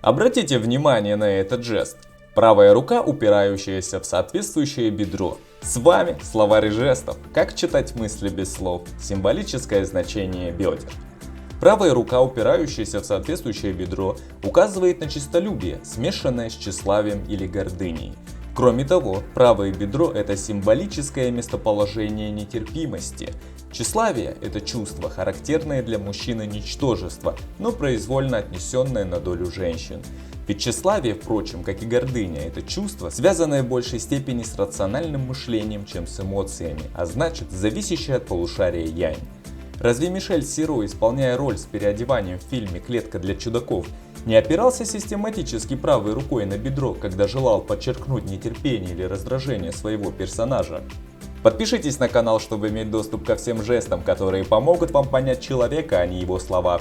Обратите внимание на этот жест. Правая рука, упирающаяся в соответствующее бедро. С вами словарь жестов. Как читать мысли без слов. Символическое значение бедер. Правая рука, упирающаяся в соответствующее бедро, указывает на честолюбие, смешанное с тщеславием или гордыней. Кроме того, правое бедро – это символическое местоположение нетерпимости. Тщеславие – это чувство, характерное для мужчины ничтожества, но произвольно отнесенное на долю женщин. Ведь тщеславие, впрочем, как и гордыня, это чувство, связанное в большей степени с рациональным мышлением, чем с эмоциями, а значит, зависящее от полушария янь. Разве Мишель Серо, исполняя роль с переодеванием в фильме «Клетка для чудаков», не опирался систематически правой рукой на бедро, когда желал подчеркнуть нетерпение или раздражение своего персонажа? Подпишитесь на канал, чтобы иметь доступ ко всем жестам, которые помогут вам понять человека, а не его слова.